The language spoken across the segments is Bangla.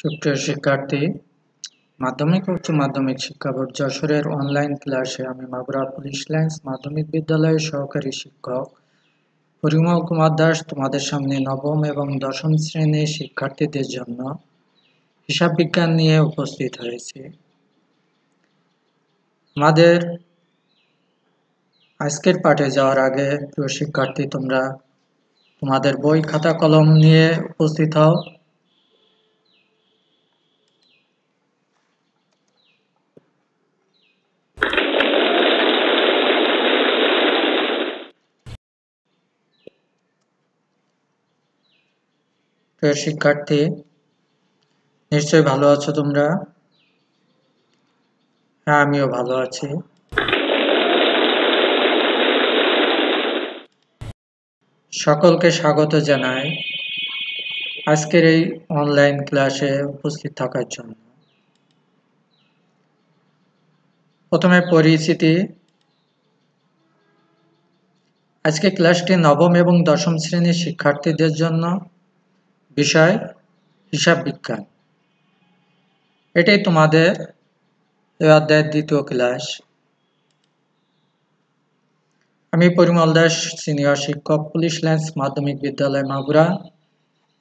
সুপ্রিয় শিক্ষার্থী, মাধ্যমিক ও উচ্চ মাধ্যমিক শিক্ষা বোর্ড যশোরের অনলাইন ক্লাসে আমি মাগুরা পুলিশ লাইন্স মাধ্যমিক বিদ্যালয়ের সহকারী শিক্ষক পরিমল কুমার দাস তোমাদের সামনে নবম এবং দশম শ্রেণীর শিক্ষার্থীদের জন্য হিসাব বিজ্ঞান নিয়ে উপস্থিত হয়েছি। আমাদের আজকের পাঠে যাওয়ার আগে প্রিয় শিক্ষার্থী, তোমরা তোমাদের বই খাতা কলম নিয়ে উপস্থিত হও। প্রিয় শিক্ষার্থী, নিশ্চয়ই ভালো আছো তোমরা? হ্যাঁ, আমিও ভালো আছি। সকলকে স্বাগত জানাই আজকের এই অনলাইন ক্লাসে উপস্থিত থাকার জন্য। প্রথমে পরিচিতি। আজকে ক্লাসটি নবম এবং দশম শ্রেণীর শিক্ষার্থীদের জন্য, বিষয় হিসাব বিজ্ঞান। এটাই তোমাদের এই অধ্যায়ের দ্বিতীয় ক্লাস। আমি পরিমল দাস, সিনিয়র শিক্ষক, পুলিশ লাইন্স মাধ্যমিক বিদ্যালয় মাগুরা।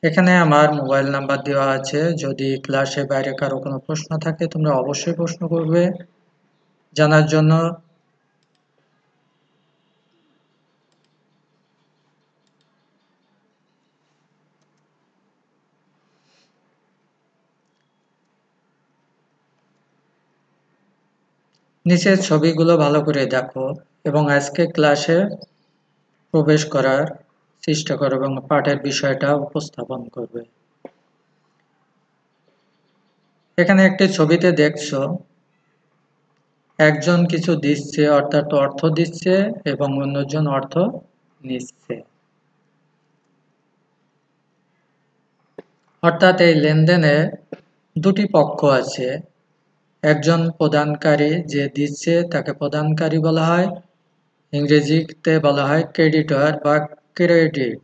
এখানে আমার মোবাইল নাম্বার দেওয়া আছে। যদি ক্লাসের বাইরে কারো কোনো প্রশ্ন থাকে তোমরা অবশ্যই প্রশ্ন করবে জানার জন্য। নিচের ছবিগুলো ভালো করে দেখো এবং আজকে ক্লাসে প্রবেশ করার চেষ্টা করো এবং পাঠের বিষয়টা উপস্থাপন করবে। এখানে একটি ছবিতে দেখছো একজন কিছু দিচ্ছে, অর্থাৎ অর্থ দিচ্ছে, এবং অন্যজন অর্থ নিচ্ছে। অর্থাৎ এই লেনদেনে দুটি পক্ষ আছে। একজন প্রদানকারী, যে দিচ্ছে তাকে প্রদানকারী বলা হয়, ইংরেজিতে বলা হয় ক্রেডিটর বা ক্রেডিট।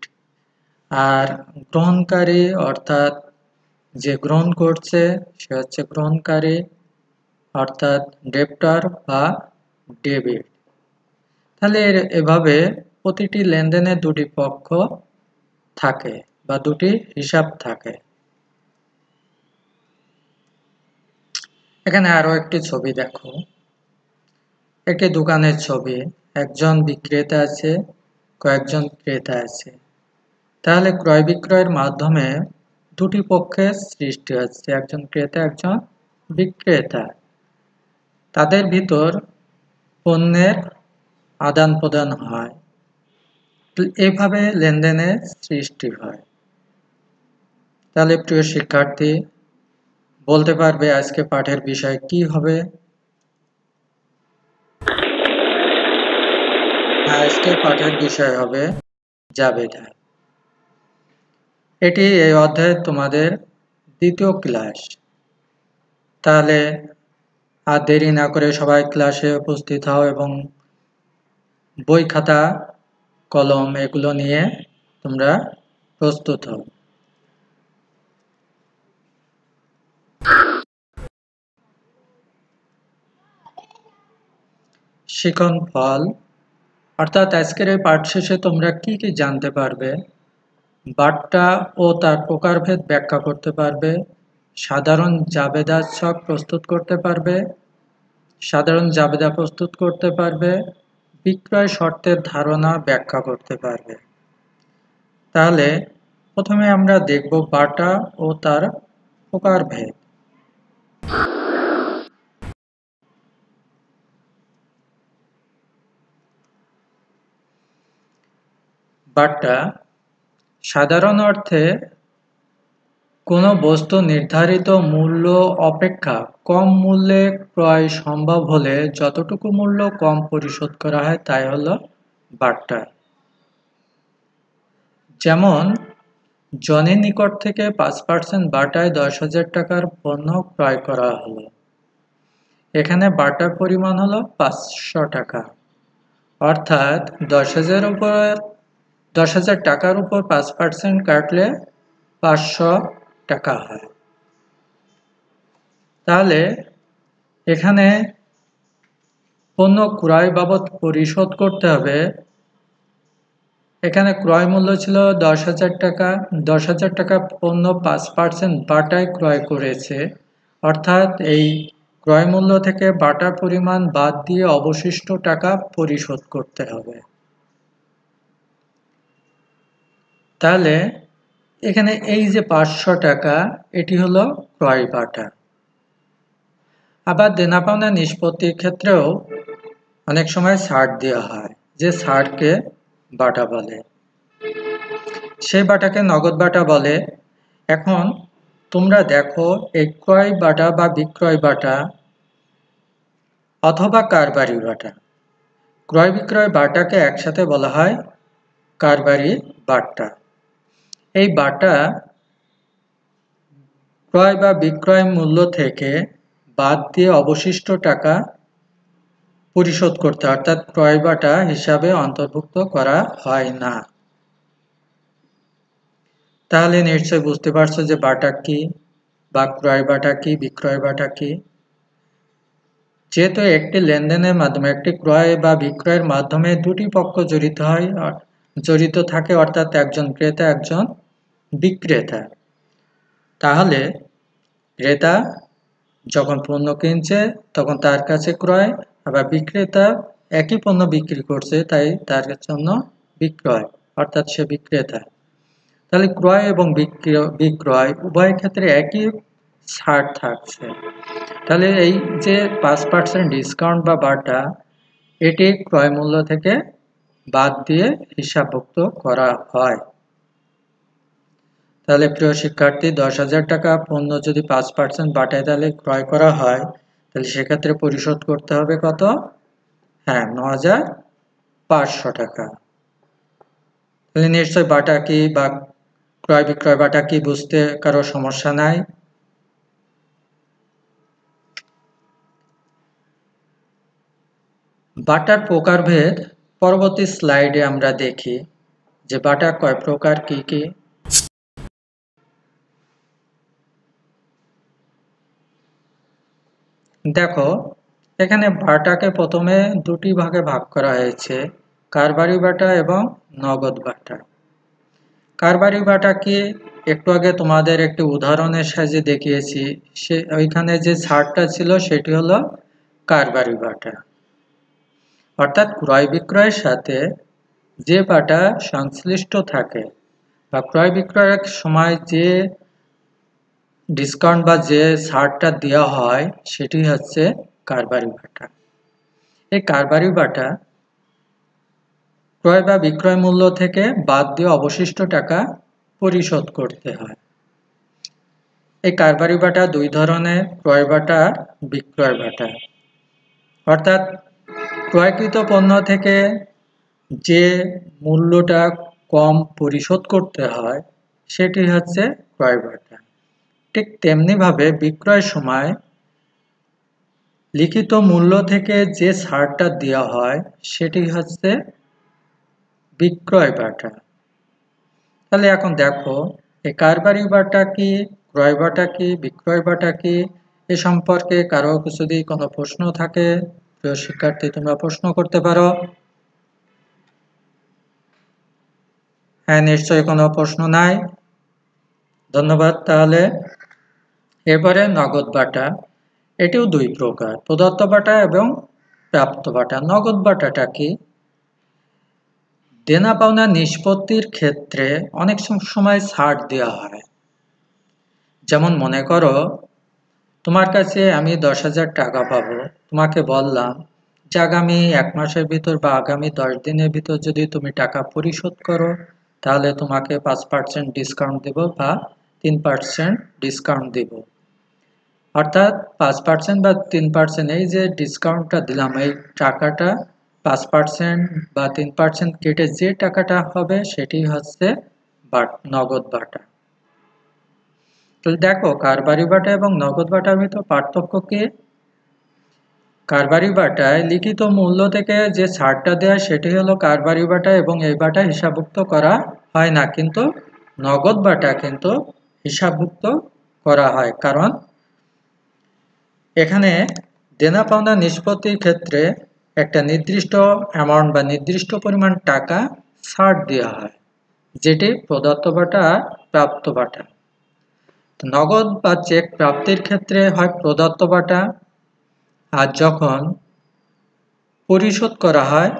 আর গ্রহণকারী অর্থাৎ যে গ্রহণ করছে সে হচ্ছে গ্রহণকারী, অর্থাৎ ডেবিটর বা ডেবিট। তাহলে এভাবে প্রতিটি লেনদেনে দুটি পক্ষ থাকে বা দুটি হিসাব থাকে। এখানে আরো একটি ছবি দেখো, একটি দোকানের ছবি। একজন বিক্রেতা আছে, কয়েকজন ক্রেতা আছে। তাহলে ক্রয় বিক্রয়ের মাধ্যমে দুটি পক্ষের সৃষ্টি হচ্ছে, একজন ক্রেতা একজন বিক্রেতা। তাদের ভিতর পণ্যের আদান প্রদান হয়, এভাবে লেনদেনের সৃষ্টি হয়। তাহলে প্রিয় শিক্ষার্থী, বলতে পারবে আজকে পাঠের বিষয় কি হবে? আজকে পাঠের বিষয় হবে জাবেদা। এটি এই অধ্যায়ে তোমাদের দ্বিতীয় ক্লাস। তাহলে আর দেরি না করে সবাই ক্লাসে উপস্থিত হও এবং বই খাতা কলম এগুলো নিয়ে তোমরা প্রস্তুত হও। শিখন ফল, অর্থাৎ আজকের এই পাঠ শেষে তোমরা কি কি জানতে পারবে? বাট্টা ও তার প্রকারভেদ ব্যাখ্যা করতে পারবে, সাধারণ জাবেদা ছক প্রস্তুত করতে পারবে, সাধারণ জাবেদা প্রস্তুত করতে পারবে, বিক্রয় শর্তের ধারণা ব্যাখ্যা করতে পারবে। তাহলে প্রথমে আমরা দেখব বাটা ও তার প্রকারভেদ। বাট্টা সাধারণ অর্থে কোনো বস্তু নির্ধারিত মূল্য অপেক্ষা কম মূল্যে ক্রয় সম্ভব হলে যতটুকু মূল্য কম পরিশোধ করা হয় তাই হলো বাট্টা। যেমন জনের নিকট থেকে 5% বাটায় 10,000 টাকার পণ্য ক্রয় করা হলো। এখানে বাটার পরিমাণ হলো 500 টাকা, অর্থাৎ 10,000 টাকার উপর 5% কাটলে 500 টাকা হয়। তাহলে এখানে পণ্য ক্রয় বাবদ পরিশোধ করতে হবে। এখানে ক্রয় মূল্য ছিল 10,000 টাকা। 10,000 টাকা পণ্য 5% বাটায় ক্রয় করেছে, অর্থাৎ এই ক্রয় মূল্য থেকে বাটার পরিমাণ বাদ দিয়ে অবশিষ্ট টাকা পরিশোধ করতে হবে। তাহলে এখানে এই যে 500 টাকা, এটি হলো ক্রয় বাটা। আবার দেনা পাওনা নিষ্পত্তির ক্ষেত্রেও অনেক সময় ছাড় দেওয়া হয়, যে ছাড়কে বাটা বলে, সেই বাটাকে নগদ বাটা বলে। এখন তোমরা দেখো, এই ক্রয় বাটা বা বিক্রয় বাটা অথবা কারবারি বাটা, ক্রয় বিক্রয় বাটাকে একসাথে বলা হয় কারবারি বাটা। এই বাটা ক্রয় বা বিক্রয় মূল্য থেকে বাদ দিয়ে অবশিষ্ট টাকা পরিশোধ করতে, অর্থাৎ ক্রয় বাটা হিসাবে অন্তর্ভুক্ত করা হয় না। তাহলে নিশ্চয়ই বুঝতে পারছো যে বাটা কি, বা ক্রয় বাটা কি, বিক্রয় বাটা কি। যেহেতু একটি লেনদেনের মাধ্যমে, একটি ক্রয় বা বিক্রয়ের মাধ্যমে দুটি পক্ষ জড়িত থাকে, অর্থাৎ একজন ক্রেতা একজন বিক্রেতা। তাহলে ক্রেতা যখন পণ্য কিনছে তখন তার কাছে ক্রয়, আবার বিক্রেতা একই পণ্য বিক্রি করছে, তাই তার জন্য বিক্রয়, অর্থাৎ সে বিক্রেতা। তাহলে ক্রয় এবং বিক্রয় উভয় ক্ষেত্রে একই ছাড় থাকছে। তাহলে এই যে 5% ডিসকাউন্ট বা বাটা, এটি ক্রয় মূল্য থেকে বাদ দিয়ে হিসাবভুক্ত করা হয়। তাহলে প্রিয় শিক্ষার্থী, 10,000 টাকা পণ্য যদি 5% বাটায় তাহলে ক্রয় করা হয়, তাহলে সেক্ষেত্রে পরিশোধ করতে হবে কত? হ্যাঁ, 9,500 টাকা। তাহলে নিশ্চয় বাটা কি বা ক্রয় বিক্রয় বাটা কি বুঝতে কারো সমস্যা নাই। বাটার প্রকারভেদ পরবর্তী স্লাইডে আমরা দেখি যে বাটা কয় প্রকার, কি কি। দেখো, এখানে বাটাকে প্রথমে দুটি ভাগে ভাগ করা হয়েছে, কারবারি বাটা এবং নগদ বাটা। কারবারি বাটা কি, একটু আগে তোমাদের একটি উদাহরণের সাহায্যে দেখিয়েছি, ওইখানে যে ছাড়টা ছিল সেটি হলো কারবারি বাটা। অর্থাৎ ক্রয় বিক্রয়ের সাথে যে বাটা সংশ্লিষ্ট থাকে, বা ক্রয় বিক্রয়ের সময় যে ডিসকাউন্ট বা যে ছাড়টা দেওয়া হয়, সেটি হচ্ছে কারবারি বাটা। এই কারবারি বাটা ক্রয় বা বিক্রয় মূল্য থেকে বাদ দিয়ে অবশিষ্ট টাকা পরিশোধ করতে হয়। এই কারবারি বাটা দুই ধরনের, ক্রয় বাটা আর বিক্রয় বাটা। অর্থাৎ ক্রয়কৃত পণ্য থেকে যে মূল্যটা কম পরিশোধ করতে হয়, সেটি হচ্ছে ক্রয় বাটা। ঠিক তেমনিভাবে বিক্রয়ের সময় লিখিত মূল্য থেকে যে ছাড়টা দেওয়া হয়, সেটি হচ্ছে বিক্রয় বাটা। তাহলে এখন দেখো, এই কারবারি বাটা কি, ক্রয় বাটা কি, বিক্রয় বাটা কি, এ সম্পর্কে কারো যদি কোনো প্রশ্ন থাকে, প্রিয় শিক্ষার্থী তোমরা প্রশ্ন করতে পারো। হ্যাঁ, নিশ্চয়ই কোনো প্রশ্ন নাই। ধন্যবাদ। তাহলে এবারে নগদ বাটা, এটিও দুই প্রকার, প্রদত্ত বাটা এবং প্রাপ্ত বাটা। নগদ বাটাটা কি? দেনা পাওনা নিষ্পত্তির ক্ষেত্রে অনেক সময় ছাড় দেওয়া হয়। যেমন মনে করো, তোমার কাছে আমি 10,000 টাকা পাবো, তোমাকে বললাম যে আগামী 1 মাসের ভিতর বা আগামী 10 দিনের ভিতর যদি তুমি টাকা পরিশোধ করো, তাহলে তোমাকে 5% ডিসকাউন্ট দেব বা 3% ডিসকাউন্ট দেব। অর্থাৎ 5% বা 3% এই যে ডিসকাউন্টটা দিলাম, এই টাকাটা 5% বা 3% কেটে যে টাকাটা হবে, সেটি হচ্ছে নগদ বাটা। তো দেখো, কারবারি বাটা এবং নগদ বাটার ভিতর পার্থক্য কি? কারবারি বাটায় লিখিত মূল্য থেকে যে ছাড়টা দেয়, সেটি হলো কারবারি বাটা, এবং এই বাটা হিসাবভুক্ত করা হয় না। কিন্তু নগদ বাটা কিন্তু হিসাবভুক্ত করা হয়, কারণ এখানে দেনা পাওনা নিষ্পত্তির ক্ষেত্রে একটা নির্দিষ্ট অ্যামাউন্ট বা নির্দিষ্ট পরিমাণ টাকা ছাড় দেওয়া হয়, যেটি প্রদত্ত বাটা আর প্রাপ্ত বাটা। নগদ বা চেক প্রাপ্তির ক্ষেত্রে হয় প্রদত্ত বাটা, আর যখন পরিশোধ করা হয়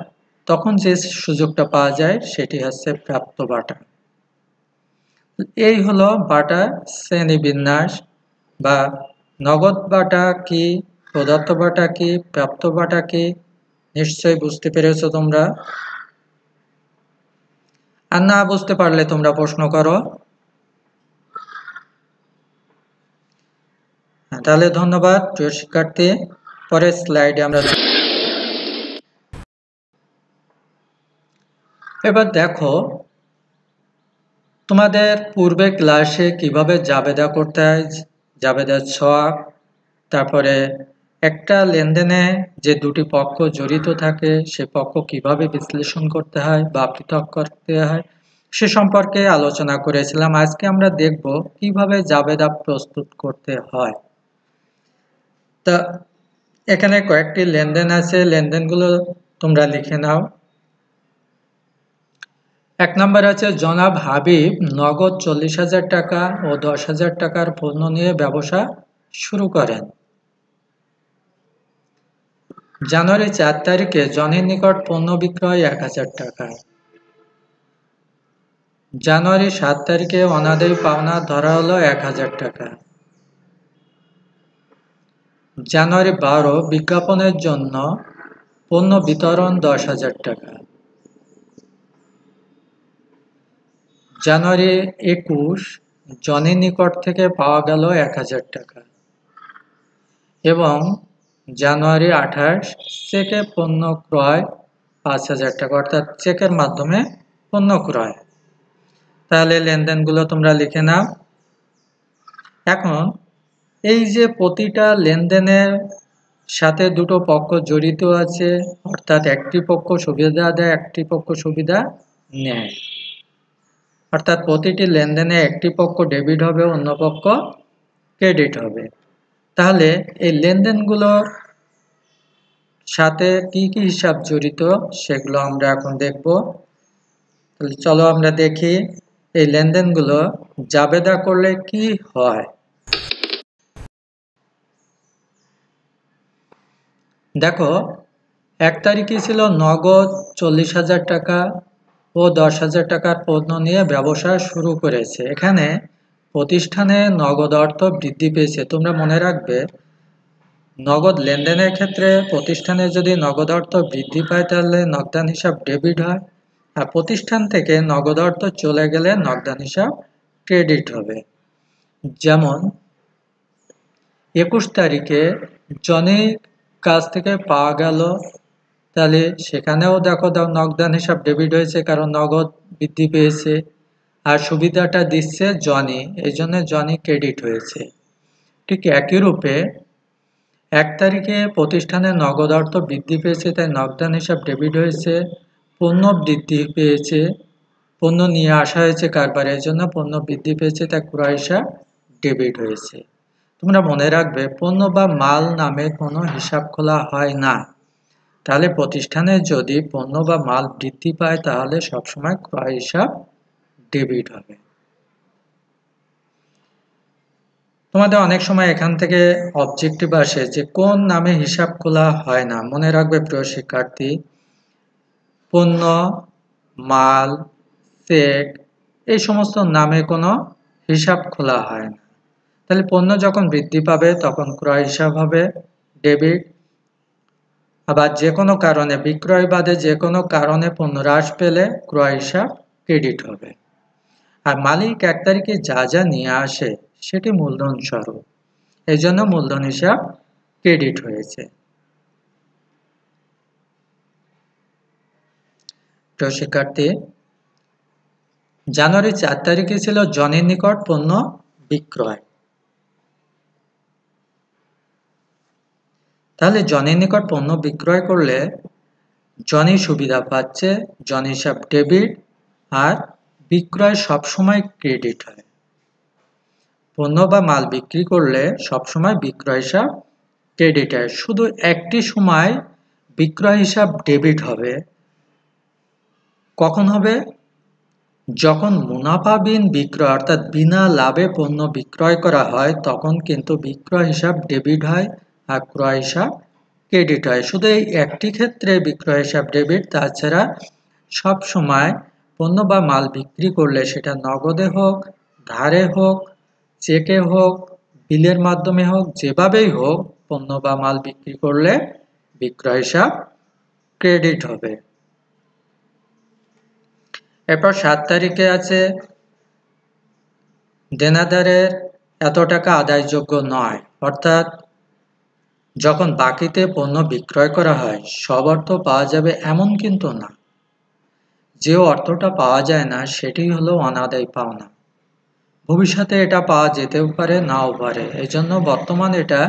তখন যে সুযোগটা পাওয়া যায় সেটি হচ্ছে প্রাপ্ত বাটা। এই হলো বাটা শ্রেণীবিন্যাস, বা নগদ বাটা কি, প্রদত্ত বাটা কি, প্রাপ্ত বাটা কি, নিশ্চয়ই বুঝতে পেরেছো তোমরা। আর না বুঝতে পারলে তোমরা প্রশ্ন করো। তাহলে ধন্যবাদ প্রিয় শিক্ষার্থী। পরের স্লাইডে আমরা এবার দেখো তোমাদের পূর্বে ক্লাসে কিভাবে জাবেদা করতে হয়, জাবেদার ছক, তারপরে একটা লেনদেনে যে দুটি পক্ষ জড়িত থাকে সে পক্ষ কিভাবে বিশ্লেষণ করতে হয় বা পৃথক করতে হয় সে সম্পর্কে আলোচনা করেছিলাম। আজকে আমরা দেখব কিভাবে জাবেদা প্রস্তুত করতে হয়। তা এখানে কয়েকটি লেনদেন আছে, লেনদেনগুলো তোমরা লিখে নাও। এক নম্বর আছে জনাব হাবিব নগদ 40,000 টাকা ও 10,000 টাকার পণ্য নিয়ে ব্যবসা শুরু করেন। জানুয়ারি 4 তারিখে জনির নিকট পণ্য বিক্রয় 1,000 টাকা। জানুয়ারি 7 তারিখে অনাদায়ী পাওনা ধরা হলো 1,000 টাকা। জানুয়ারি 12 বিজ্ঞাপনের জন্য পণ্য বিতরণ 10,000 টাকা। জানুয়ারি 21 জনির নিকট থেকে পাওয়া গেল 1,000 টাকা। এবং জানুয়ারি 28 চেকে পণ্য ক্রয় 5,000 টাকা, অর্থাৎ চেকের মাধ্যমে পণ্য ক্রয়। তাহলে লেনদেনগুলো তোমরা লিখে নাও। এখন এই যে প্রতিটা লেনদেনের সাথে দুটো পক্ষ জড়িত আছে, অর্থাৎ একটি পক্ষ সুবিধা দেয় একটি পক্ষ সুবিধা নেয়, অর্থাৎ প্রতিটি লেনদেনে একটি পক্ষ ডেবিট হবে অন্য পক্ষ ক্রেডিট হবে। তাহলে এই লেনদেনগুলোর সাথে কি কি হিসাব জড়িত সেগুলো আমরা এখন দেখব। তাহলে চলো আমরা দেখি এই লেনদেনগুলো জাবেদা করলে কি হয়। দেখো 1 তারিখে ছিল নগদ 40,000 টাকা ও 10,000 টাকার পণ্য নিয়ে ব্যবসা শুরু করেছে। এখানে প্রতিষ্ঠানে নগদ অর্থ বৃদ্ধি পেয়েছে। তোমরা মনে রাখবে নগদ লেনদেনের ক্ষেত্রে প্রতিষ্ঠানে যদি নগদ অর্থ বৃদ্ধি পায় তাহলে নগদান হিসাব ডেবিট হয়, আর প্রতিষ্ঠান থেকে নগদ অর্থ চলে গেলে নগদান হিসাব ক্রেডিট হবে। যেমন 21 তারিখে জনির কাছ থেকে পাওয়া গেল, তাহলে সেখানেও দেখো নগদান হিসাব ডেবিট হয়েছে কারণ নগদ বৃদ্ধি পেয়েছে, আর সুবিধাটা দিচ্ছে জনি, এই জন্য জনি ক্রেডিট হয়েছে। ঠিক একই রূপে 1 তারিখে প্রতিষ্ঠানে নগদ অর্থ বৃদ্ধি পেয়েছে তাই নগদান হিসাব ডেবিট হয়েছে, পণ্য বৃদ্ধি পেয়েছে, পণ্য নিয়ে আসা হয়েছে কারবারে, এই জন্য পণ্য বৃদ্ধি পেয়েছে তাই ক্রয় হিসাব ডেবিট হয়েছে। তোমরা মনে রাখবে পণ্য বা মাল নামে কোনো হিসাব খোলা হয় না। তাহলে প্রতিষ্ঠানে যদি পণ্য বা মাল বৃদ্ধি পায় তাহলে সবসময় ক্রয় হিসাব ডেবিট হবে। তোমাদের অনেক সময় এখান থেকে অবজেক্টিভ আসে যে কোন নামে হিসাব খোলা হয় না। মনে রাখবে প্রিয় শিক্ষার্থী, পণ্য, মাল, চেক এই সমস্ত নামে কোনো হিসাব খোলা হয় না। তাহলে পণ্য যখন বৃদ্ধি পাবে তখন ক্রয় হিসাব হবে ডেবিট, আবার যে কোনো কারণে বিক্রয় বাদে যে কোনো কারণে পণ্য হ্রাস পেলে ক্রয় হিসাব ক্রেডিট হবে। আর মালিক 1 তারিখে যা যা নিয়ে আসে সেটি মূলধন স্বরূপ, এই জন্য মূলধন হিসাব ক্রেডিট হয়েছে। প্রিয় শিক্ষার্থী, জানুয়ারি 4 তারিখে ছিল জনির নিকট পণ্য বিক্রয়। তাহলে জনির নিকট পণ্য বিক্রয় করলে জনি সুবিধা পাচ্ছে, জনি হিসাব ডেবিট, আর বিক্রয় সবসময় ক্রেডিট হয়। পণ্য বা মাল বিক্রি করলে সবসময় বিক্রয় হিসাব ক্রেডিট হয়। শুধু একটি সময় বিক্রয় হিসাব ডেবিট হবে। কখন হবে? যখন মুনাফাবিহীন বিক্রয় অর্থাৎ বিনা লাভে পণ্য বিক্রয় করা হয় তখন কিন্তু বিক্রয় হিসাব ডেবিট হয় আর ক্রয় হিসাব ক্রেডিট হয়। শুধু এই একটি ক্ষেত্রে বিক্রয় হিসাব ডেবিট, তাছাড়া সব সময় পণ্য বা মাল বিক্রি করলে সেটা নগদে হোক, ধারে হোক, চেকে হোক, বিলের মাধ্যমে হোক, যেভাবেই হোক পণ্য বা মাল বিক্রি করলে বিক্রয় হিসাব ক্রেডিট হবে। এরপর 7 তারিখে আছে দেনাদারের এত টাকা আদায়যোগ্য নয়, অর্থাৎ যখন বাকিতে পণ্য বিক্রয় করা হয় সব অর্থ পাওয়া যাবে এমন কিন্তু না। যে অর্থটা পাওয়া যায় না সেটি হলো অনাদায়ী পাওনা। ভবিষ্যতে এটা পাওয়া যেতেও পারে, নাও পারে। এজন্য বর্তমানে এটা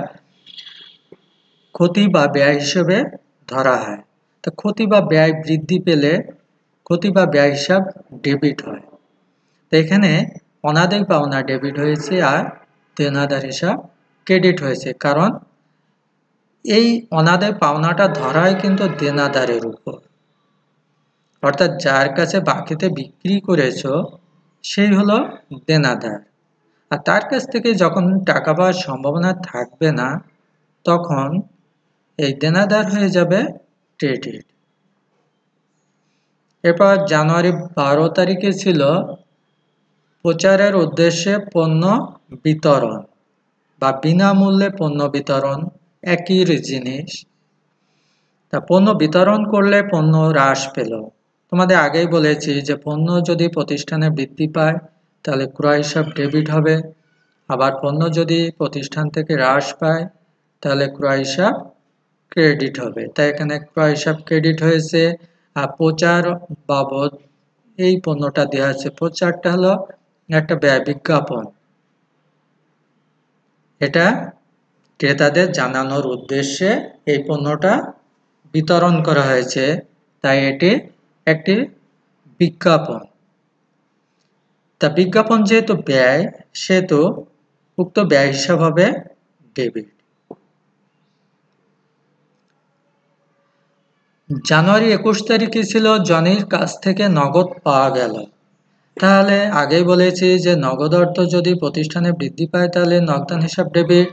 ক্ষতি বা ব্যয় হিসেবে ধরা হয়। তো ক্ষতি বা ব্যয় বৃদ্ধি পেলে ক্ষতি বা ব্যয় হিসাব ডেবিট হয়। তো এখানে অনাদায়ী পাওনা ডেবিট হয়েছে আর দেনাদার হিসাব ক্রেডিট হয়েছে, কারণ এই অনাদায়ী পাওনাটা ধরা হয় কিন্তু দেনাদারের উপর, অর্থাৎ যার কাছে বাকিতে বিক্রি করেছো সেই হলো দেনাদার, আর তার কাছ থেকে যখন টাকা পাওয়ার সম্ভাবনা থাকবে না তখন এই দেনাদার হয়ে যাবে ক্রেডিট। এরপর জানুয়ারি 12 তারিখে ছিল প্রচারের উদ্দেশ্যে পণ্য বিতরণ বা বিনামূল্যে পণ্য বিতরণ, একই জিনিস। তা পণ্য বিতরণ করলে পণ্য হ্রাস পেল। তোমাদের আগেই বলেছি যে পণ্য যদি প্রতিষ্ঠানে বৃদ্ধি পায় তাহলে ক্রয় হিসাব ডেবিট হবে, আবার পণ্য যদি প্রতিষ্ঠান থেকে হ্রাস পায় তাহলে ক্রয় হিসাব ক্রেডিট হবে। তাই এখানে ক্রয় হিসাব ক্রেডিট হয়েছে। আর প্রচার বাবদ এই পণ্যটা দেওয়া আছে। প্রচারটা হলো একটা ব্যয় বিজ্ঞাপন, এটা ক্রেতাদের জানানোর উদ্দেশ্যে এই পণ্যটা বিতরণ করা হয়েছে, তাই এটি একটি বিজ্ঞাপন। তা বিজ্ঞাপন যেহেতু ব্যয় সেহেতু উক্ত ব্যয় হিসাব হবে ডেবিট। জানুয়ারি 21 তারিখে ছিল জনির কাছ থেকে নগদ পাওয়া গেল। তাহলে আগেই বলেছি যে নগদ অর্থ যদি প্রতিষ্ঠানে বৃদ্ধি পায় তাহলে নগদান হিসাব ডেবিট।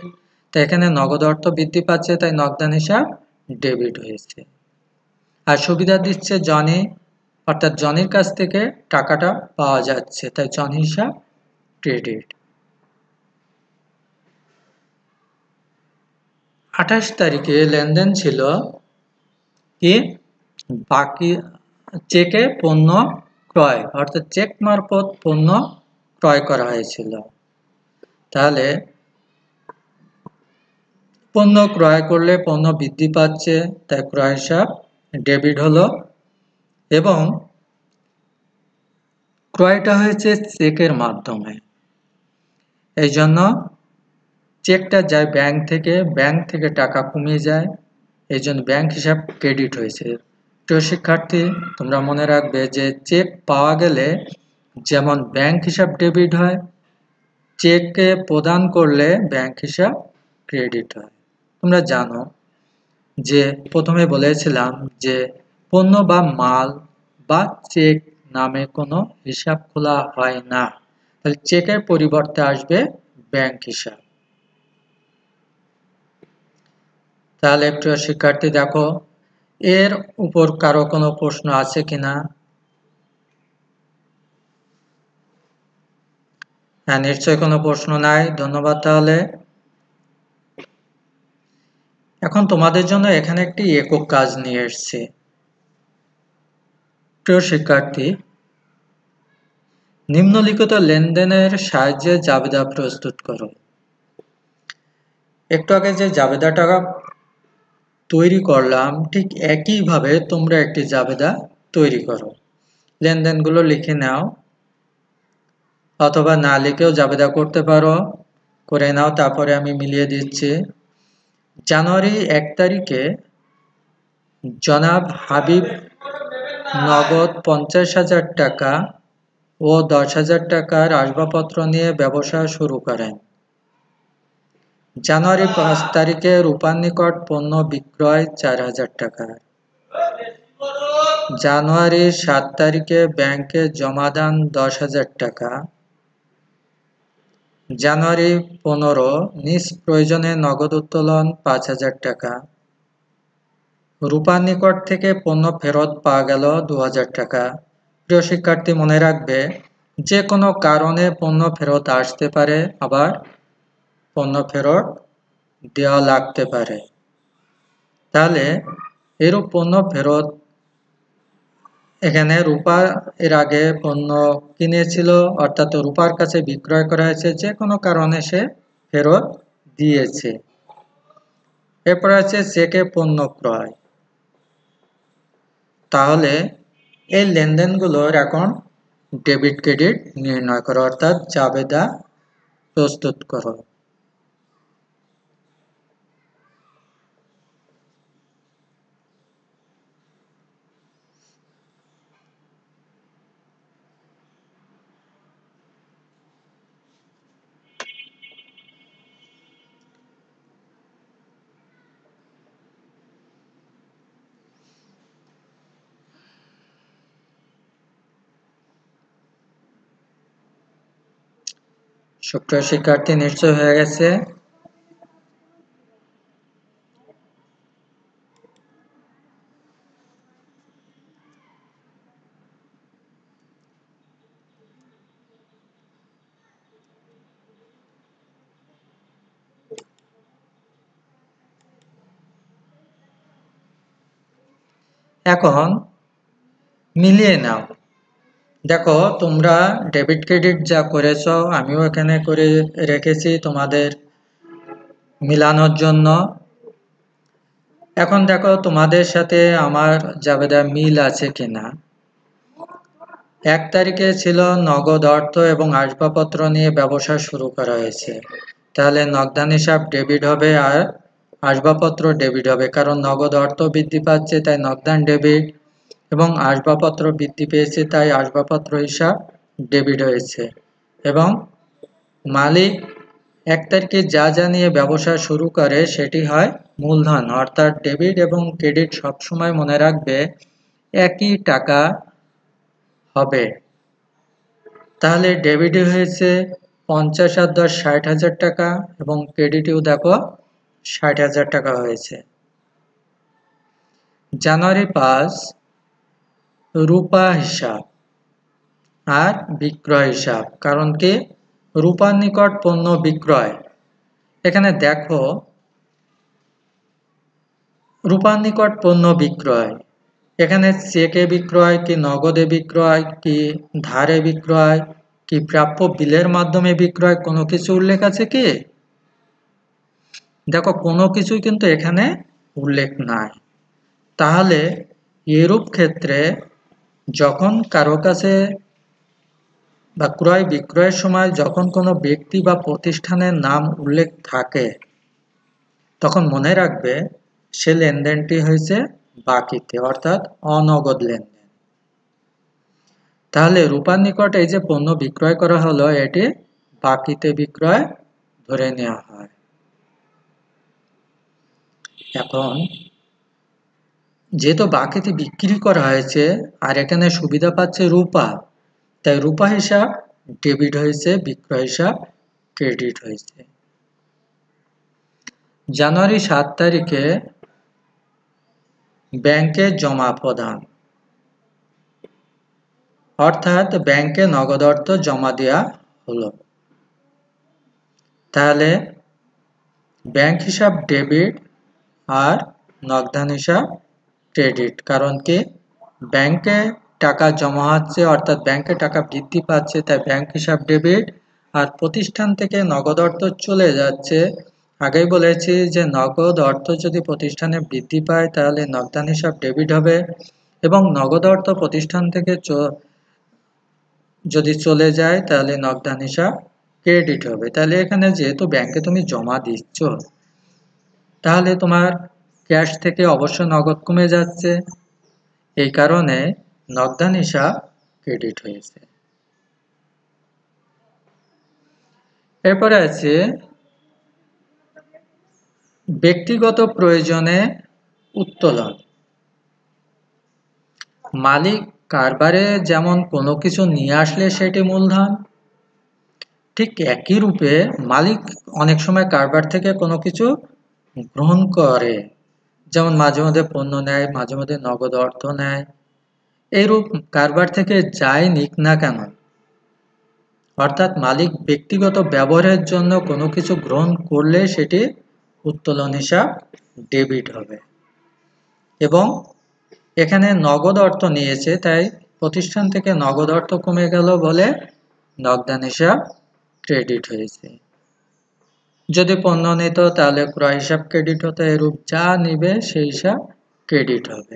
তাই এখানে নগদ অর্থ বৃদ্ধি পাচ্ছে তাই নগদান হিসাব ডেবিট হয়েছে। আর সুবিধা দিচ্ছে জনি, অর্থাৎ জনির কাছ থেকে টাকাটা পাওয়া যাচ্ছে তাই জনি হিসাব ক্রেডিট। 28 তারিখে লেনদেন ছিল কি বাকি চেকে পণ্য ক্রয়, অর্থাৎ চেক মারফত পণ্য ক্রয় করা হয়েছিল। তাহলে পণ্য ক্রয় করলে পণ্য বৃদ্ধি পাচ্ছে তাই ক্রয় হিসাব ডেবিট হলো, এবং ক্রয়টা হয়েছে চেকের মাধ্যমে। এই জন্য চেকটা যায় ব্যাংক থেকে টাকা কমিয়ে যায়, এই জন্য ব্যাংক হিসাব ক্রেডিট হয়েছে। প্রিয় শিক্ষার্থী, তোমরা মনে রাখবে যে চেক পাওয়া গেলে যেমন ব্যাংক হিসাব ডেবিট হয়, চেককে প্রদান করলে ব্যাংক হিসাব ক্রেডিট হয়। তোমরা জানো যে প্রথমে বলেছিলাম যে পণ্য বা মাল বা চেক নামে কোনো হিসাব খোলা হয় না, তাহলে চেকের পরিবর্তে আসবে ব্যাংক হিসাব। তাহলে প্রিয় শিক্ষার্থী দেখো এর উপর কারো কোনো প্রশ্ন আছে কিনা? হ্যাঁ, নিশ্চয়ই কোনো প্রশ্ন নাই। ধন্যবাদ। তাহলে এখন তোমাদের জন্য এখানে একটি একক কাজ নিয়ে এসেছি। প্রিয় শিক্ষার্থী, নিম্নলিখিত লেনদেনের সাহায্যে জাবেদা প্রস্তুত করো। একটু আগে যে জাবেদাটা তৈরি করলাম ঠিক একইভাবে তোমরা একটি জাবেদা তৈরি করো। লেনদেনগুলো লিখে নাও, অথবা না লিখেও জাবেদা করতে পারো, করে নাও। তারপরে আমি মিলিয়ে দিচ্ছি। জানুয়ারি 1 তারিখে জনাব হাবিব নগদ 50,000 টাকা ও 10,000 টাকার আসবাবপত্র নিয়ে ব্যবসা শুরু করেন। জানুয়ারি 5 তারিখে রূপার নিকট পণ্য বিক্রয় 4,000 টাকা। জানুয়ারি 7 তারিখে ব্যাংকে জমাদান 10,000 টাকা। জানুয়ারি 15 নিজ প্রয়োজনে নগদ উত্তোলন 5,000 টাকা। রূপার নিকট থেকে পণ্য ফেরত পাওয়া গেল 2,000 টাকা। প্রিয় শিক্ষার্থী, মনে রাখবে যে কোনো কারণে পণ্য ফেরত আসতে পারে, আবার পণ্য ফেরত দেওয়া লাগতে পারে। তাহলে এরূপ পণ্য ফেরত, এখানে রূপা এর আগে পণ্য কিনেছিল, অর্থাৎ রূপার কাছে বিক্রয় করা হয়েছে, যে কোনো কারণে সে ফেরত দিয়েছে। এরপর আছে চেকে পণ্য ক্রয়। তাহলে এই লেনদেনগুলোর এখন ডেবিট ক্রেডিট নির্ণয় করো, অর্থাৎ জাবেদা প্রস্তুত করো। সুপ্রিয় শিক্ষার্থী, নিশ্চয় হয়ে গেছে। এখন মিলিয়ে নাও। দেখো, তোমরা ডেবিট ক্রেডিট যা করেছ আমিও এখানে করে রেখেছি তোমাদের মিলানোর জন্য। এখন দেখো তোমাদের সাথে আমার জাবেদা মিল আছে কিনা। 1 তারিখে ছিল নগদ অর্থ এবং আসবাবপত্র নিয়ে ব্যবসা শুরু করা হয়েছে। তাহলে নগদান হিসাব ডেবিট হবে আর আসবাবপত্র ডেবিট হবে, কারণ নগদ অর্থ বৃদ্ধি পাচ্ছে তাই নগদান ডেবিট, এবং আসবাবপত্র বৃদ্ধি পেয়েছে তাই আসবাবপত্র হিসাব ডেবিট হয়েছে। এবং মালিক 1 তারিখে যা যা নিয়ে ব্যবসা শুরু করে সেটি হয় মূলধন, অর্থাৎ ডেবিট এবং ক্রেডিট সবসময় মনে রাখবে একই টাকা হবে। তাহলে ডেবিটে হয়েছে 50 আর 10 60,000 টাকা, এবং ক্রেডিটেও দেখো 60,000 টাকা হয়েছে। জানুয়ারি 5 রূপা হিসাব আর বিক্রয় হিসাব, কারণ কি রূপার নিকট পণ্য বিক্রয়। এখানে দেখো রূপার নিকট পণ্য বিক্রয়, এখানে চেকে বিক্রয় কি নগদে বিক্রয় কি ধারে বিক্রয় কি প্রাপ্য বিলের মাধ্যমে বিক্রয়, কোনো কিছু উল্লেখ আছে কি? দেখো কোনো কিছুই কিন্তু এখানে উল্লেখ নাই। তাহলে এরূপ ক্ষেত্রে যখন কারো কাছে বা ক্রয় বিক্রয়ের সময় যখন কোনো ব্যক্তি বা প্রতিষ্ঠানের নাম উল্লেখ থাকে, তখন মনে রাখবে সে লেনদেনটি হয়েছে বাকিতে, অর্থাৎ অনগদ লেনদেন। তাহলে রূপার নিকট এই যে পণ্য বিক্রয় করা হলো, এটি বাকিতে বিক্রয় ধরে নেওয়া হয়। এখন যেহেতু বাকিতে বিক্রি করা হয়েছে আর এখানে সুবিধা পাচ্ছে রূপা, তাই রূপা হিসাব ডেবিট হয়েছে, বিক্রয় হিসাব ক্রেডিট হয়েছে। জানুয়ারি 7 তারিখে ব্যাংকে জমা প্রদান, অর্থাৎ ব্যাংকে নগদ অর্থ জমা দেওয়া হলো। তাহলে ব্যাংক হিসাব ডেবিট আর নগদান হিসাব ক্রেডিট, কারণ কি ব্যাংকে টাকা জমা হচ্ছে, অর্থাৎ ব্যাংকে টাকা বৃদ্ধি পাচ্ছে তাই ব্যাংক হিসাব ডেবিট, আর প্রতিষ্ঠান থেকে নগদ অর্থ চলে যাচ্ছে। আগেই বলেছি যে নগদ অর্থ যদি প্রতিষ্ঠানে বৃদ্ধি পায় তাহলে নগদান হিসাব ডেবিট হবে, এবং নগদ অর্থ প্রতিষ্ঠান থেকে যদি চলে যায় তাহলে নগদান হিসাব ক্রেডিট হবে। তাহলে এখানে যেহেতু ব্যাংকে তুমি জমা দিচ্ছ, তাহলে তোমার ক্যাশ থেকে অবশ্য নগদ কমে যাচ্ছে, এই কারণে নগদান হিসাব ক্রেডিট হয়েছে। এরপরে আছে ব্যক্তিগত প্রয়োজনে উত্তোলন। মালিক কারবারে যেমন কোনো কিছু নিয়ে আসলে সেটি মূলধন, ঠিক একই রূপে মালিক অনেক সময় কারবার থেকে কোনো কিছু গ্রহণ করে, যেমন মাঝে মধ্যে পণ্য নেয়, মাঝে মধ্যে নগদ অর্থ নেয়। এইরূপ কারবার থেকে যাই নিক না কেন, অর্থাৎ মালিক ব্যক্তিগত ব্যবহারের জন্য কোনো কিছু গ্রহণ করলে সেটি উত্তোলন হিসাব ডেবিট হবে। এবং এখানে নগদ অর্থ নিয়েছে, তাই প্রতিষ্ঠান থেকে নগদ অর্থ কমে গেল বলে নগদান হিসাব ক্রেডিট হয়েছে। যদি পণ্য নিত তাহলে ক্রয় হিসাব ক্রেডিট হতো, এরূপ যা নিবে সেই হিসাব ক্রেডিট হবে।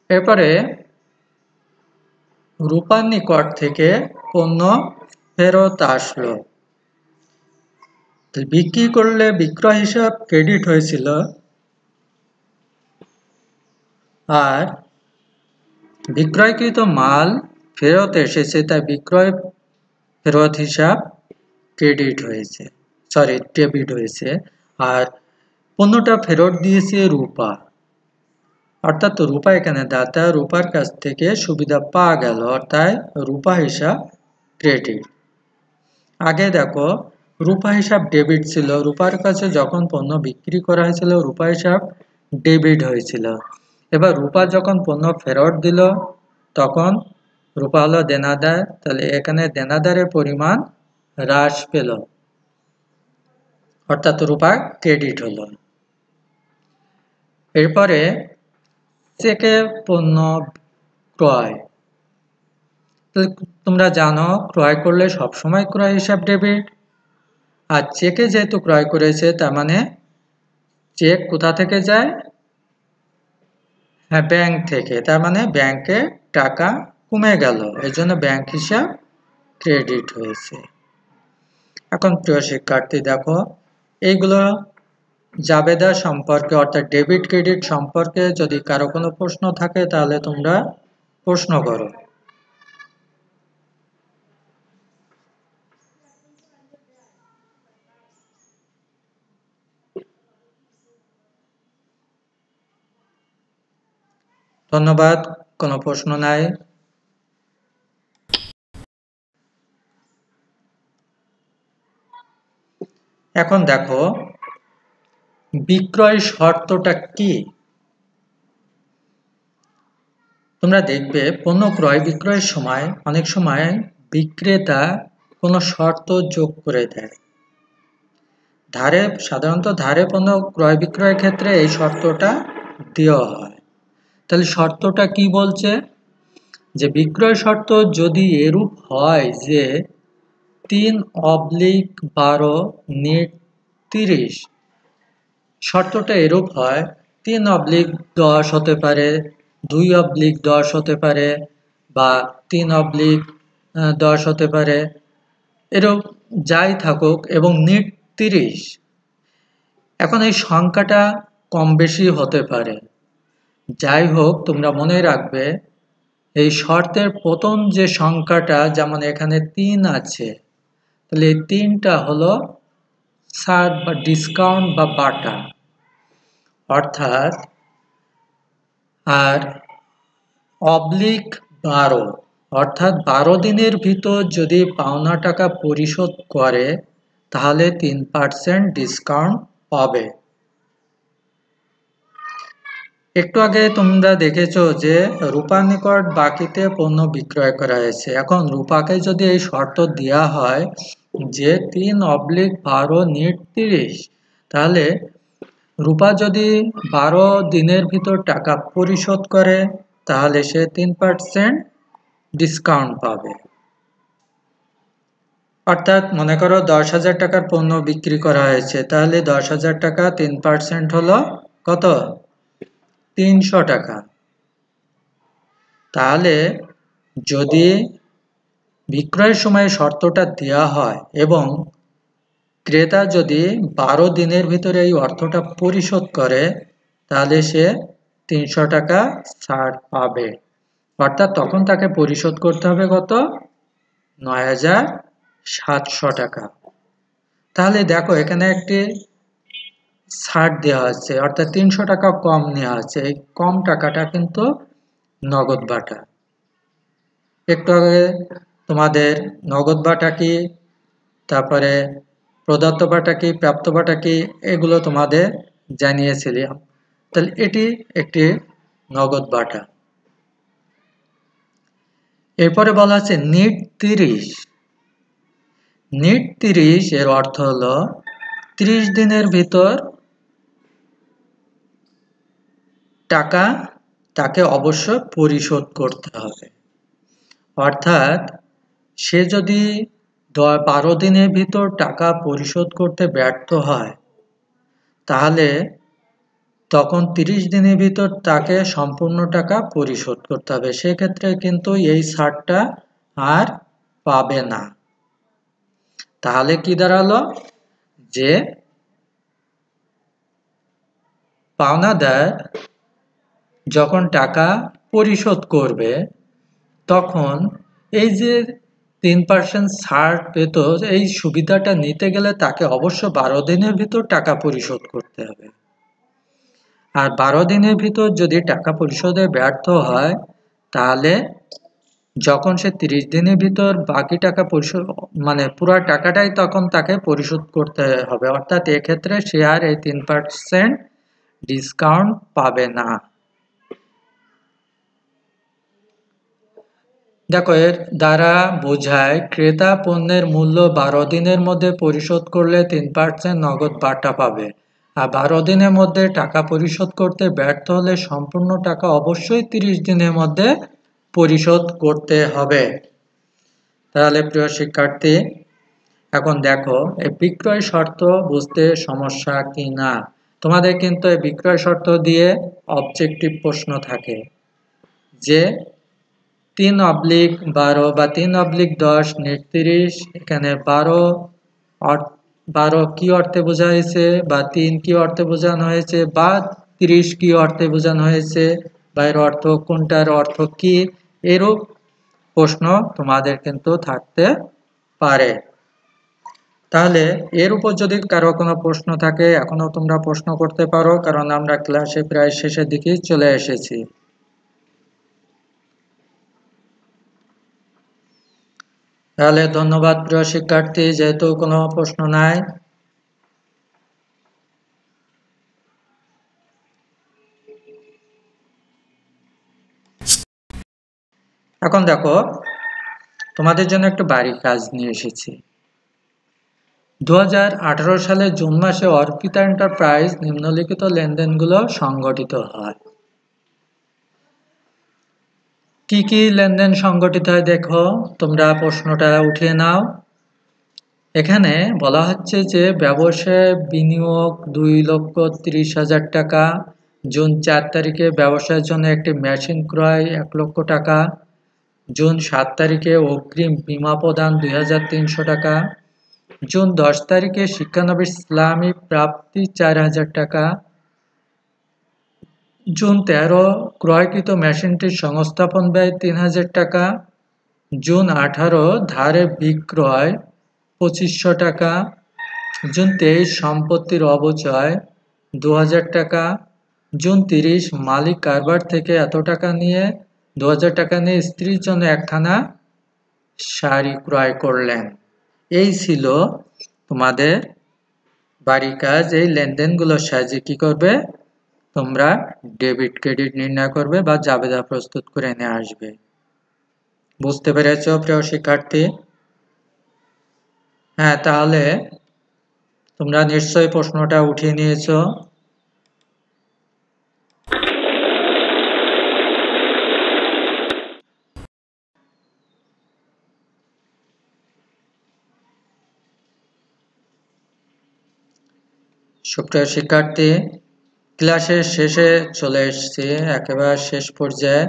এরপরে রূপার নিকট থেকে পণ্য ফেরত আসলো, বিক্রি করলে বিক্রয় হিসাব ক্রেডিট হয়েছিল, আর বিক্রয়কৃত মাল ফেরত এসেছে, তাই বিক্রয় ফেরত হিসাব ডেবিট হয়েছে। আর পণ্যটা ফেরত দিয়েছে রূপা, অর্থাৎ রূপা এখানে দাতা, রূপার কাছ থেকে সুবিধা পাওয়া গেল, অর্থাৎ রূপা হিসাব ক্রেডিট। আগে দেখো রূপা হিসাব ডেবিট ছিল, রূপার কাছে যখন পণ্য বিক্রি করা হয়েছিল রূপা হিসাব ডেবিট হয়েছিল। এবার রূপা যখন পণ্য ফেরত দিল তখন রূপা হলো দেনাদার, তাহলে এখানে দেনাদারের পরিমাণ হ্রাস পেল, অর্থাৎ রূপা ক্রেডিট হলো। এরপরে চেকে পণ্য ক্রয়। তোমরা জানো ক্রয় করলে সবসময় ক্রয় হিসাব ডেবিট, আর চেকে যেহেতু ক্রয় করেছে তার মানে চেক কোথা থেকে যায়? হ্যাঁ, ব্যাংক থেকে, তার মানে ব্যাংকে টাকা কমে গেল, এই জন্য ব্যাংক হিসাব ক্রেডিট হয়েছে। এখন প্রিয় শিক্ষার্থী দেখো এইগুলো জাবেদা সম্পর্কে অর্থাৎ ডেবিট ক্রেডিট সম্পর্কে যদি কারো কোনো প্রশ্ন থাকে তাহলে তোমরা প্রশ্ন করো। ধন্যবাদ, কোনো প্রশ্ন নাই। এখন দেখো বিক্রয় শর্তটা কি। তোমরা দেখবে পণ্য ক্রয় বিক্রয়ের সময় অনেক সময় বিক্রেতা কোনো শর্ত যোগ করে দেয়। সাধারণত ধারে পণ্য ক্রয় বিক্রয়ের ক্ষেত্রে এই শর্তটা দেওয়া হয়। তাহলে শর্তটা কি বলছে? যে বিক্রয় শর্ত যদি এরূপ হয় যে 3/12 নেট 30, শর্তটা এরূপ হয় 3/10 হতে পারে, 2/10 হতে পারে, বা 3/10 হতে পারে, এরূপ যাই থাকুক, এবং নেট 30। এখন এই সংখ্যাটা কম বেশি হতে পারে। যাই হোক তোমরা মনে রাখবে এই শর্তের প্রথম যে সংখ্যাটা, যেমন এখানে 3 আছে, তাহলে এই 3টা হলো ছাড় বা ডিসকাউন্ট বা বাটা, অর্থাৎ আর /12 অর্থাৎ 12 দিনের ভিতর যদি পাওনা টাকা পরিশোধ করে তাহলে 3% ডিসকাউন্ট পাবে। একটু আগে তোমরা দেখেছো যে রূপার নিকট বাকিতে পণ্য বিক্রয় করা হয়েছে। এখন রূপাকে যদি এই শর্ত দেওয়া হয় যে 3/12 নেট 30, তাহলে রূপা যদি 12 দিনের ভিতর টাকা পরিশোধ করে তাহলে সে 3% ডিসকাউন্ট পাবে। অর্থাৎ মনে করো 10,000 টাকার পণ্য বিক্রি করা হয়েছে, তাহলে 10,000 টাকা 3% হলো কত? 300 টাকা। তাহলে যদি বিক্রয়ের সময় শর্তটা দেওয়া হয় এবং ক্রেতা যদি 12 দিনের ভিতরে এই অর্থটা পরিশোধ করে তাহলে সে 300 টাকা ছাড় পাবে, অর্থাৎ তখন তাকে পরিশোধ করতে হবে কত? 9,700 টাকা। তাহলে দেখো এখানে একটি ছাড় দেওয়া আছে, অর্থাৎ 300 টাকা কম নেওয়া আছে। এই কম টাকাটা কিন্তু নগদ বাটা। একটু আগে তোমাদের নগদ বাটা কি, তারপরে প্রদত্ত বাটা কি, প্রাপ্ত বাটা কি, এগুলো তোমাদের জানিয়েছিলাম। তাহলে এটি একটি নগদ বাটা। এরপরে বলা আছে নিট 30। নিট 30 এর অর্থ হলো 30 দিনের ভিতর টাকা তাকে অবশ্য পরিশোধ করতে হবে। অর্থাৎ সে যদি 12 দিনের ভিতর টাকা পরিশোধ করতে ব্যর্থ হয়, তাহলে তখন 30 দিনের ভিতর তাকে সম্পূর্ণ টাকা পরিশোধ করতে হবে। সেক্ষেত্রে কিন্তু এই ছাড়টা আর পাবে না। তাহলে কি দাঁড়ালো, যে পাওনাদার যখন টাকা পরিশোধ করবে তখন এই যে 3% ছাড় পেত, এই সুবিধাটা নিতে গেলে তাকে অবশ্য 12 দিনের ভিতর টাকা পরিশোধ করতে হবে। আর 12 দিনের ভিতর যদি টাকা পরিশোধে ব্যর্থ হয়, তাহলে যখন সে 30 দিনের ভিতর বাকি টাকা পরিশোধ, মানে পুরো টাকাটাই তখন তাকে পরিশোধ করতে হবে। অর্থাৎ এক্ষেত্রে সে আর এই 3% ডিসকাউন্ট পাবে না। দেখো এর দ্বারা বোঝায় ক্রেতা পণ্যের মূল্য 12 দিনের মধ্যে পরিশোধ করলে 3% নগদ বাটা পাবে। আর 12 দিনের মধ্যে টাকা পরিশোধ করতে ব্যর্থ হলে সম্পূর্ণ টাকা অবশ্যই 30 দিনের মধ্যে পরিশোধ করতে হবে। তাহলে প্রিয় শিক্ষার্থী, এখন দেখো এই বিক্রয় শর্ত বুঝতে সমস্যা কি না। তোমাদের কিন্তু এই বিক্রয় শর্ত দিয়ে অবজেক্টিভ প্রশ্ন থাকে, যে 3/12 বা 3/10 নিট 30, এখানে 12 কি অর্থে বোঝা হয়েছে, বা 3 কি অর্থে বোঝানো হয়েছে, বা 30 কি অর্থে বোঝানো হয়েছে, বা এর অর্থ কোনটার অর্থ কি, এরূপ প্রশ্ন তোমাদের কিন্তু থাকতে পারে। তাহলে এর উপর যদি কারো কোনো প্রশ্ন থাকে এখনো তোমরা প্রশ্ন করতে পারো, কারণ আমরা ক্লাসে প্রায় শেষের দিকে চলে এসেছি। তাহলে ধন্যবাদ প্রিয় শিক্ষার্থী, যেহেতু কোনো প্রশ্ন নাই। এখন দেখো তোমাদের জন্য একটা বাড়ির কাজ নিয়ে এসেছি। 2018 সালের জুন মাসে অর্পিতা এন্টারপ্রাইজ নিম্নলিখিত লেনদেনগুলো সংগঠিত হয়। কি কি লেনদেন সংগঠিত হয় দেখো, তোমরা প্রশ্নটা উঠিয়ে নাও। এখানে বলা হচ্ছে যে ব্যবসায় বিনিয়োগ 2,30,000 টাকা, জুন 4 তারিখে ব্যবসায়ের জন্য একটি মেশিন ক্রয় 1 লক্ষ টাকা, জুন 7 তারিখে অগ্রিম বীমা প্রদান 2,300 টাকা, জুন 10 তারিখে শিক্ষানবিশ ইসলামী প্রাপ্তি 4,000 টাকা, জুন 13 ক্রয়কৃত মেশিনটির সংস্থাপন ব্যয় 3,000 টাকা, জুন 18 ধারে বিক্রয় 2,500 টাকা, জুন 23 সম্পত্তির অবচয় 2,000 টাকা, জুন 30 মালিক কারবার থেকে এত টাকা নিয়ে 2,000 টাকা নিয়ে স্ত্রীর জন্য একখানা শাড়ি ক্রয় করলেন। এই ছিল তোমাদের বাড়ির কাজ। এই লেনদেনগুলোর সাহায্যে কি করবে, তোমরা ডেবিট ক্রেডিট নির্ণয় করবে বা জাবেদা প্রস্তুত করে নিয়ে আসবে। বুঝতে পেরেছো প্রিয় শিক্ষার্থী? হ্যাঁ, তাহলে তোমরা নিশ্চয়ই প্রশ্নটা উঠিয়ে নিয়েছো। সুপ্রিয় শিক্ষার্থী, ক্লাসের শেষে চলে এসেছি, একেবারে শেষ পর্যায়ে।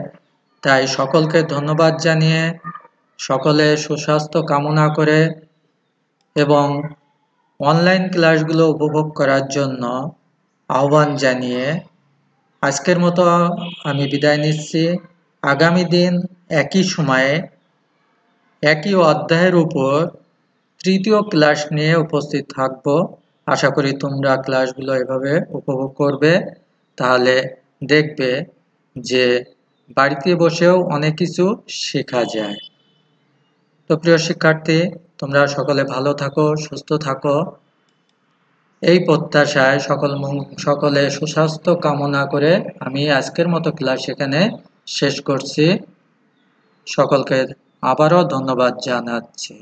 তাই সকলকে ধন্যবাদ জানিয়ে, সকলে সুস্বাস্থ্য কামনা করে এবং অনলাইন ক্লাসগুলো উপভোগ করার জন্য আহ্বান জানিয়ে আজকের মতো আমি বিদায় নিচ্ছি। আগামী দিন একই সময়ে একই অধ্যায়ের উপর তৃতীয় ক্লাস নিয়ে উপস্থিত থাকবো। আশা করি তোমরা ক্লাসগুলো এভাবে উপভোগ করবে, তাহলে দেখবে যে বাড়িতে বসেও অনেক কিছু শেখা যায়। তো প্রিয় শিক্ষার্থী, তোমরা সকলে ভালো থাকো, সুস্থ থাকো, এই প্রত্যাশায় সকলে সুস্বাস্থ্য কামনা করে আমি আজকের মতো ক্লাস এখানে শেষ করছি। সকলকে আবারও ধন্যবাদ জানাচ্ছি।